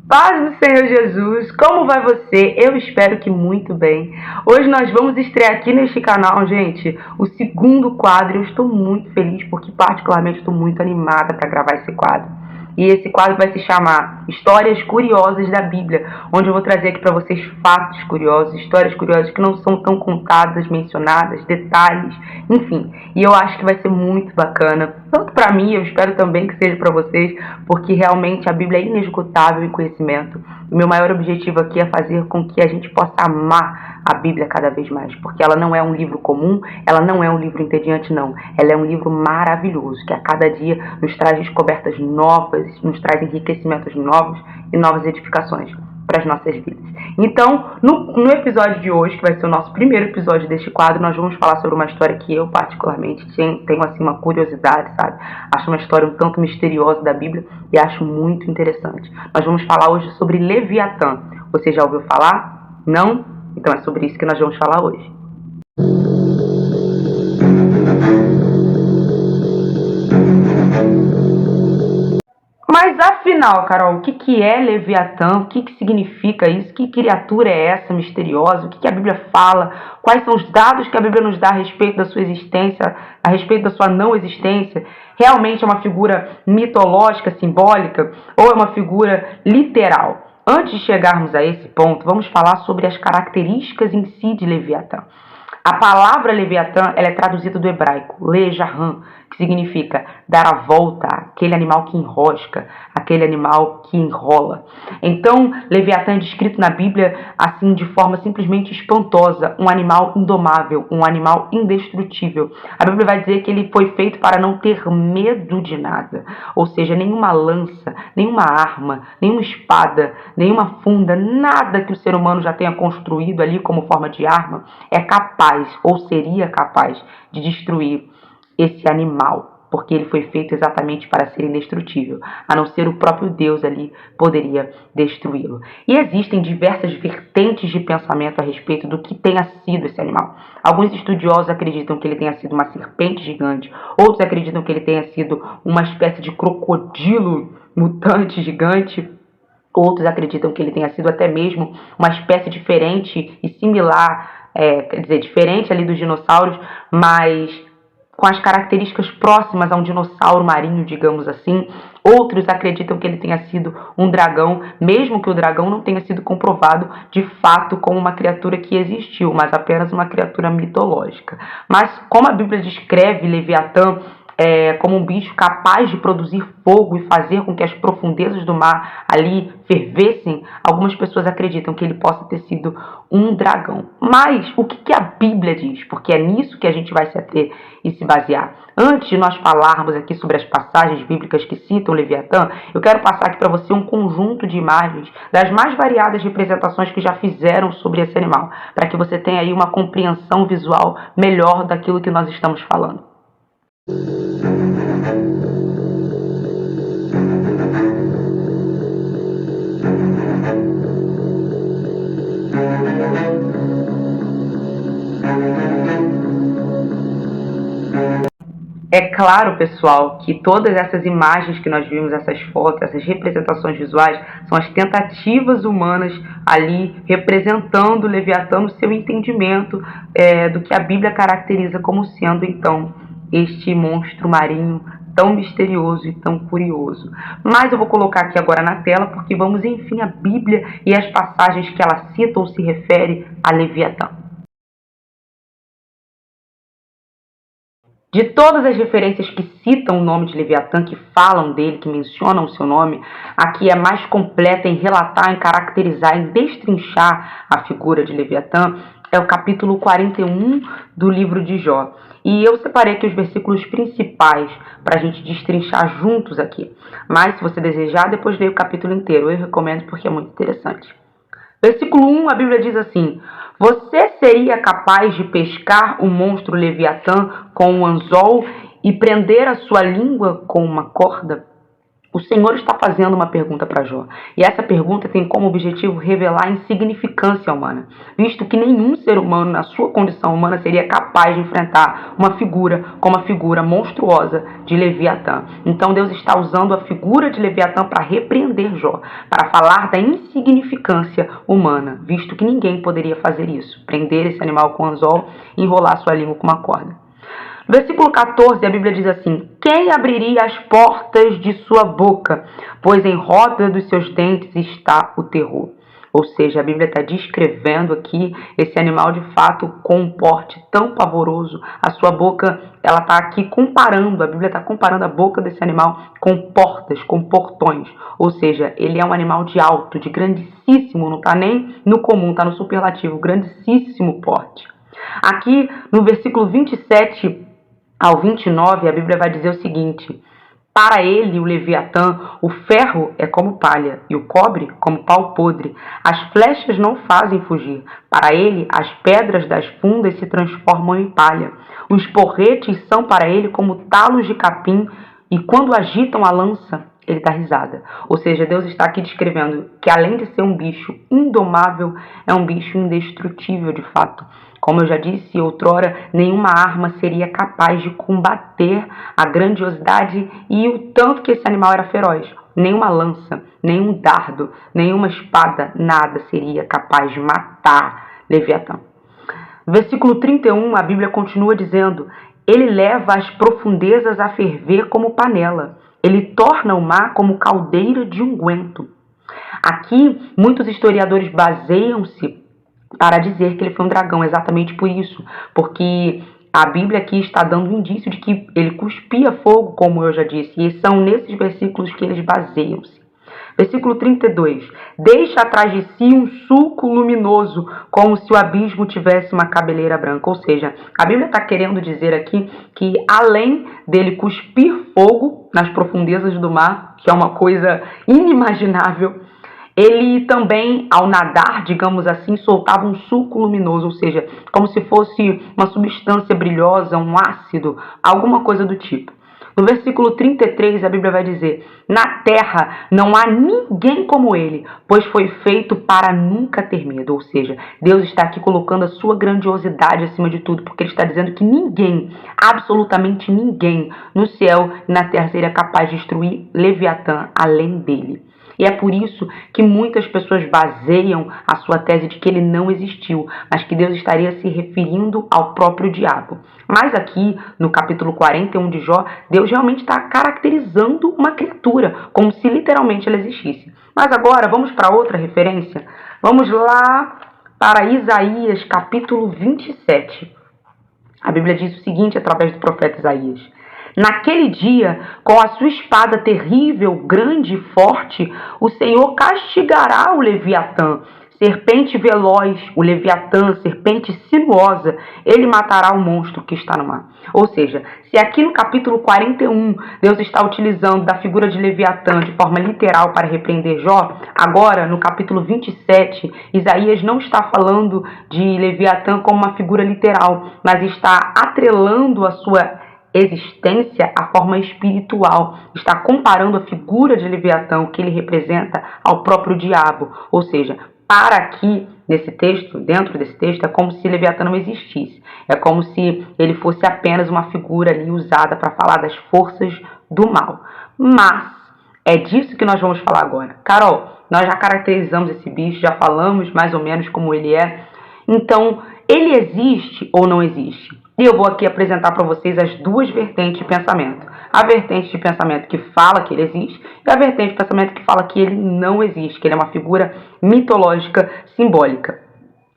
Paz do Senhor Jesus, como vai você? Eu espero que muito bem. Hoje nós vamos estrear aqui neste canal, gente, o segundo quadro. Eu estou muito feliz porque particularmente estou muito animada para gravar esse quadro. E esse quadro vai se chamar Histórias Curiosas da Bíblia, onde eu vou trazer aqui para vocês fatos curiosos, histórias curiosas que não são tão contadas, mencionadas, detalhes, enfim. E eu acho que vai ser muito bacana, tanto para mim, eu espero também que seja para vocês, porque realmente a Bíblia é inesgotável em conhecimento. O meu maior objetivo aqui é fazer com que a gente possa amar a Bíblia cada vez mais, porque ela não é um livro comum, ela não é um livro entediante, não. Ela é um livro maravilhoso, que a cada dia nos traz descobertas novas, nos traz enriquecimentos novos e novas edificações para as nossas vidas. Então, no episódio de hoje, que vai ser o nosso primeiro episódio deste quadro, nós vamos falar sobre uma história que eu particularmente tenho assim uma curiosidade, sabe? Acho uma história um tanto misteriosa da Bíblia e acho muito interessante. Nós vamos falar hoje sobre Leviatã. Você já ouviu falar? Não? Então é sobre isso que nós vamos falar hoje. Mas afinal, Carol, o que é Leviatã? O que significa isso? Que criatura é essa misteriosa? O que a Bíblia fala? Quais são os dados que a Bíblia nos dá a respeito da sua existência, a respeito da sua não existência? Realmente é uma figura mitológica, simbólica, ou é uma figura literal? Antes de chegarmos a esse ponto, vamos falar sobre as características em si de Leviatã. A palavra Leviatã ela é traduzida do hebraico, Lejahan, que significa dar a volta, aquele animal que enrosca, aquele animal que enrola. Então, Leviatã é descrito na Bíblia assim de forma simplesmente espantosa, um animal indomável, um animal indestrutível. A Bíblia vai dizer que ele foi feito para não ter medo de nada, ou seja, nenhuma lança, nenhuma arma, nenhuma espada, nenhuma funda, nada que o ser humano já tenha construído ali como forma de arma é capaz ou seria capaz de destruir esse animal, porque ele foi feito exatamente para ser indestrutível, a não ser o próprio Deus ali poderia destruí-lo. E existem diversas vertentes de pensamento a respeito do que tenha sido esse animal. Alguns estudiosos acreditam que ele tenha sido uma serpente gigante, outros acreditam que ele tenha sido uma espécie de crocodilo mutante gigante, outros acreditam que ele tenha sido até mesmo uma espécie diferente e similar, quer dizer, diferente ali dos dinossauros, mas com as características próximas a um dinossauro marinho, digamos assim. Outros acreditam que ele tenha sido um dragão, mesmo que o dragão não tenha sido comprovado de fato como uma criatura que existiu, mas apenas uma criatura mitológica. Mas como a Bíblia descreve Leviatã como um bicho capaz de produzir fogo e fazer com que as profundezas do mar ali fervessem, algumas pessoas acreditam que ele possa ter sido um dragão. Mas o que a Bíblia diz? Porque é nisso que a gente vai se ater e se basear. Antes de nós falarmos aqui sobre as passagens bíblicas que citam Leviatã, eu quero passar aqui para você um conjunto de imagens das mais variadas representações que já fizeram sobre esse animal, para que você tenha aí uma compreensão visual melhor daquilo que nós estamos falando. É claro, pessoal, que todas essas imagens que nós vimos, essas fotos, essas representações visuais, são as tentativas humanas ali representando o Leviatã no seu entendimento do que a Bíblia caracteriza como sendo, então, este monstro marinho tão misterioso e tão curioso. Mas eu vou colocar aqui agora na tela, porque vamos, enfim, a Bíblia e as passagens que ela cita ou se refere a Leviatã. De todas as referências que citam o nome de Leviatã, que falam dele, que mencionam o seu nome, a que é mais completa em relatar, em caracterizar, em destrinchar a figura de Leviatã é o capítulo 41 do livro de Jó. E eu separei aqui os versículos principais para a gente destrinchar juntos aqui. Mas, se você desejar, depois leia o capítulo inteiro. Eu recomendo porque é muito interessante. Versículo 1, a Bíblia diz assim: você seria capaz de pescar o monstro Leviatã com um anzol e prender a sua língua com uma corda? O Senhor está fazendo uma pergunta para Jó, e essa pergunta tem como objetivo revelar a insignificância humana, visto que nenhum ser humano, na sua condição humana, seria capaz de enfrentar uma figura como a figura monstruosa de Leviatã. Então Deus está usando a figura de Leviatã para repreender Jó, para falar da insignificância humana, visto que ninguém poderia fazer isso, prender esse animal com anzol e enrolar sua língua com uma corda. Versículo 14, a Bíblia diz assim: quem abriria as portas de sua boca? Pois em roda dos seus dentes está o terror. Ou seja, a Bíblia está descrevendo aqui esse animal de fato com um porte tão pavoroso. A sua boca, ela está aqui comparando, a Bíblia está comparando a boca desse animal com portas, com portões. Ou seja, ele é um animal de alto, de grandíssimo, não está nem no comum, está no superlativo, grandíssimo porte. Aqui no versículo 27 ao 29, a Bíblia vai dizer o seguinte: para ele, o Leviatã, o ferro é como palha, e o cobre como pau podre. As flechas não fazem fugir. Para ele, as pedras das fundas se transformam em palha. Os porretes são para ele como talos de capim, e quando agitam a lança, ele dá risada. Ou seja, Deus está aqui descrevendo que, além de ser um bicho indomável, é um bicho indestrutível de fato. Como eu já disse outrora, nenhuma arma seria capaz de combater a grandiosidade e o tanto que esse animal era feroz. Nenhuma lança, nenhum dardo, nenhuma espada, nada seria capaz de matar Leviatã. Versículo 31, a Bíblia continua dizendo: ele leva as profundezas a ferver como panela. Ele torna o mar como caldeira de unguento. Aqui, muitos historiadores baseiam-se para dizer que ele foi um dragão, exatamente por isso, porque a Bíblia aqui está dando um indício de que ele cuspia fogo, como eu já disse, e são nesses versículos que eles baseiam-se. Versículo 32. Deixa atrás de si um sulco luminoso, como se o abismo tivesse uma cabeleira branca. Ou seja, a Bíblia está querendo dizer aqui que, além dele cuspir fogo nas profundezas do mar, que é uma coisa inimaginável, ele também, ao nadar, digamos assim, soltava um sulco luminoso, ou seja, como se fosse uma substância brilhosa, um ácido, alguma coisa do tipo. No versículo 33, a Bíblia vai dizer: na terra não há ninguém como ele, pois foi feito para nunca ter medo. Ou seja, Deus está aqui colocando a sua grandiosidade acima de tudo, porque ele está dizendo que ninguém, absolutamente ninguém, no céu e na terra seria capaz de destruir Leviatã além dele. E é por isso que muitas pessoas baseiam a sua tese de que ele não existiu, mas que Deus estaria se referindo ao próprio diabo. Mas aqui, no capítulo 41 de Jó, Deus realmente está caracterizando uma criatura, como se literalmente ela existisse. Mas agora, vamos para outra referência? Vamos lá para Isaías, capítulo 27. A Bíblia diz o seguinte através do profeta Isaías: naquele dia, com a sua espada terrível, grande e forte, o Senhor castigará o Leviatã, serpente veloz, o Leviatã, serpente sinuosa, ele matará o monstro que está no mar. Ou seja, se aqui no capítulo 41 Deus está utilizando da figura de Leviatã de forma literal para repreender Jó, agora no capítulo 27, Isaías não está falando de Leviatã como uma figura literal, mas está atrelando a sua existência à forma espiritual, está comparando a figura de Leviatã, que ele representa, ao próprio diabo. Ou seja, para aqui, nesse texto, dentro desse texto, é como se Leviatã não existisse. É como se ele fosse apenas uma figura ali usada para falar das forças do mal. Mas é disso que nós vamos falar agora. Carol, nós já caracterizamos esse bicho, já falamos mais ou menos como ele é. Então, ele existe ou não existe? E eu vou aqui apresentar para vocês as duas vertentes de pensamento. A vertente de pensamento que fala que ele existe e a vertente de pensamento que fala que ele não existe, que ele é uma figura mitológica, simbólica.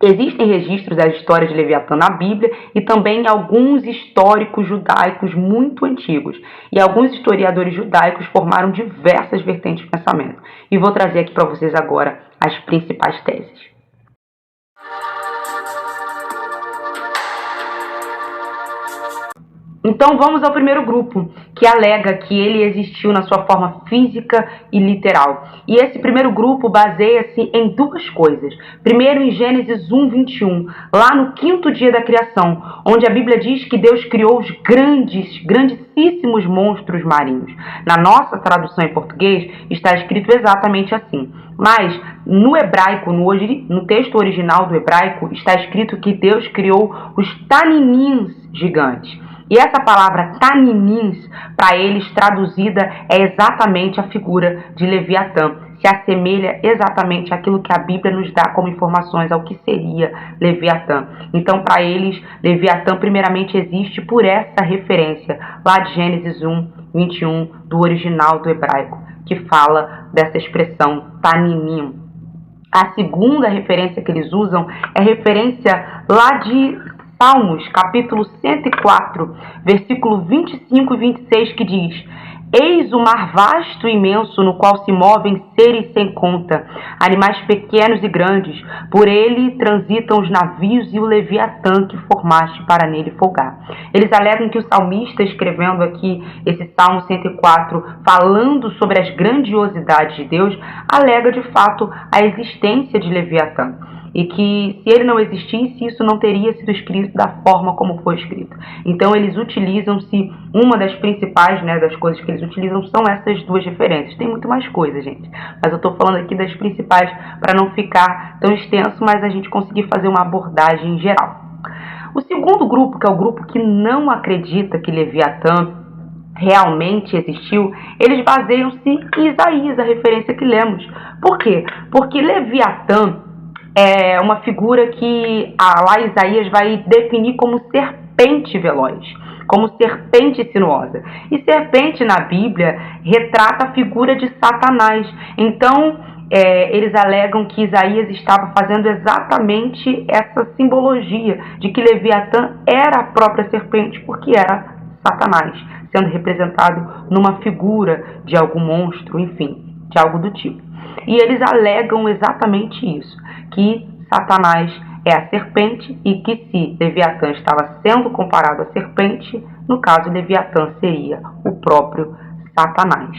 Existem registros das histórias de Leviatã na Bíblia e também alguns históricos judaicos muito antigos. E alguns historiadores judaicos formaram diversas vertentes de pensamento. E vou trazer aqui para vocês agora as principais teses. Então vamos ao primeiro grupo, que alega que ele existiu na sua forma física e literal. E esse primeiro grupo baseia-se em duas coisas. Primeiro, em Gênesis 1:21, lá no quinto dia da criação, onde a Bíblia diz que Deus criou os grandíssimos monstros marinhos. Na nossa tradução em português está escrito exatamente assim. Mas no hebraico, no texto original do hebraico, está escrito que Deus criou os tanimins gigantes. E essa palavra tanimins, para eles traduzida, é exatamente a figura de Leviatã. Se assemelha exatamente àquilo que a Bíblia nos dá como informações ao que seria Leviatã. Então, para eles, Leviatã primeiramente existe por essa referência, lá de Gênesis 1:21, do original do hebraico, que fala dessa expressão tanimim. A segunda referência que eles usam é referência lá de Salmos, capítulo 104, versículo 25 e 26, que diz: Eis o mar vasto e imenso, no qual se movem seres sem conta, animais pequenos e grandes, por ele transitam os navios e o Leviatã que formaste para nele folgar. Eles alegam que o salmista, escrevendo aqui esse Salmo 104, falando sobre as grandiosidades de Deus, alega de fato a existência de Leviatã. E que se ele não existisse, isso não teria sido escrito da forma como foi escrito. Então eles utilizam-se, uma das principais, das coisas que eles utilizam são essas duas referências. Tem muito mais coisa, gente, mas eu estou falando aqui das principais para não ficar tão extenso, mas a gente conseguir fazer uma abordagem geral. O segundo grupo, que é o grupo que não acredita que Leviatã realmente existiu, eles baseiam-se em Isaías, a referência que lemos. Por quê? Porque Leviatã é uma figura que lá Isaías vai definir como serpente veloz, como serpente sinuosa. E serpente na Bíblia retrata a figura de Satanás. Então, eles alegam que Isaías estava fazendo exatamente essa simbologia de que Leviatã era a própria serpente, porque era Satanás, sendo representado numa figura de algum monstro, enfim, de algo do tipo. E eles alegam exatamente isso, que Satanás é a serpente e que se Leviatã estava sendo comparado à serpente, no caso Leviatã seria o próprio Satanás.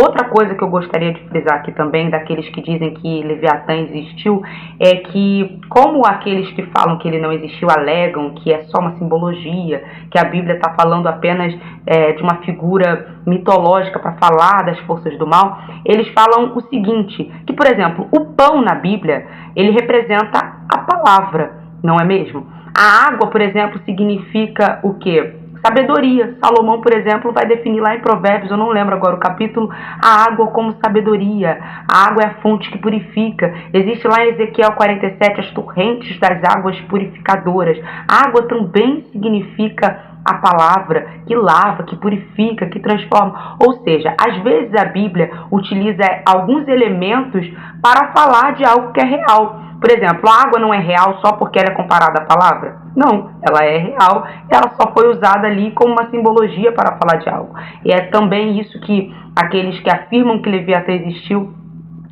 Outra coisa que eu gostaria de frisar aqui também, daqueles que dizem que Leviatã existiu, é que, como aqueles que falam que ele não existiu alegam que é só uma simbologia, que a Bíblia está falando apenas de uma figura mitológica para falar das forças do mal, eles falam o seguinte, que, por exemplo, o pão na Bíblia, ele representa a palavra, não é mesmo? A água, por exemplo, significa o quê? Sabedoria. Salomão, por exemplo, vai definir lá em Provérbios, eu não lembro agora o capítulo, a água como sabedoria. A água é a fonte que purifica. Existe lá em Ezequiel 47 as torrentes das águas purificadoras. A água também significa a palavra que lava, que purifica, que transforma. Ou seja, às vezes a Bíblia utiliza alguns elementos para falar de algo que é real. Por exemplo, a água não é real só porque ela é comparada à palavra? Não, ela é real, ela só foi usada ali como uma simbologia para falar de algo. E é também isso que aqueles que afirmam que Leviatã existiu,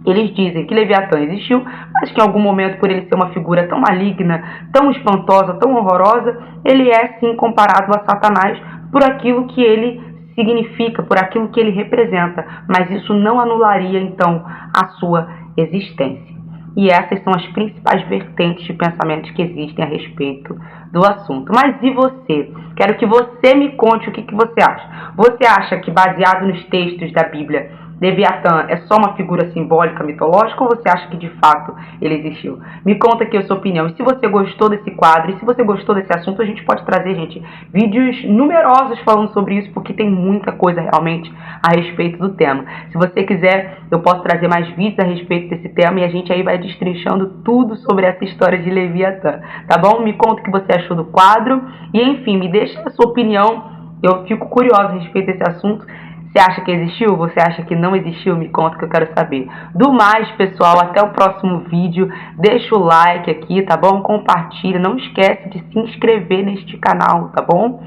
eles dizem que Leviatã existiu, mas que em algum momento, por ele ser uma figura tão maligna, tão espantosa, tão horrorosa, ele é sim comparado a Satanás por aquilo que ele significa, por aquilo que ele representa. Mas isso não anularia, então, a sua existência. E essas são as principais vertentes de pensamentos que existem a respeito do assunto. Mas e você? Quero que você me conte o que você acha. Você acha que, baseado nos textos da Bíblia, Leviatã é só uma figura simbólica, mitológica, ou você acha que de fato ele existiu? Me conta aqui a sua opinião. E se você gostou desse quadro, e se você gostou desse assunto, a gente pode trazer, gente, vídeos numerosos falando sobre isso, porque tem muita coisa realmente a respeito do tema. Se você quiser, eu posso trazer mais vídeos a respeito desse tema e a gente aí vai destrinchando tudo sobre essa história de Leviatã, tá bom? Me conta o que você achou do quadro e, enfim, me deixa a sua opinião. Eu fico curiosa a respeito desse assunto. Você acha que existiu? Você acha que não existiu? Me conta que eu quero saber. Do mais, pessoal, até o próximo vídeo. Deixa o like aqui, tá bom? Compartilha. Não esquece de se inscrever neste canal, tá bom?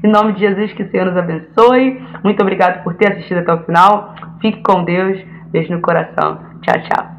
Em nome de Jesus, que o Senhor nos abençoe. Muito obrigado por ter assistido até o final. Fique com Deus. Beijo no coração. Tchau, tchau.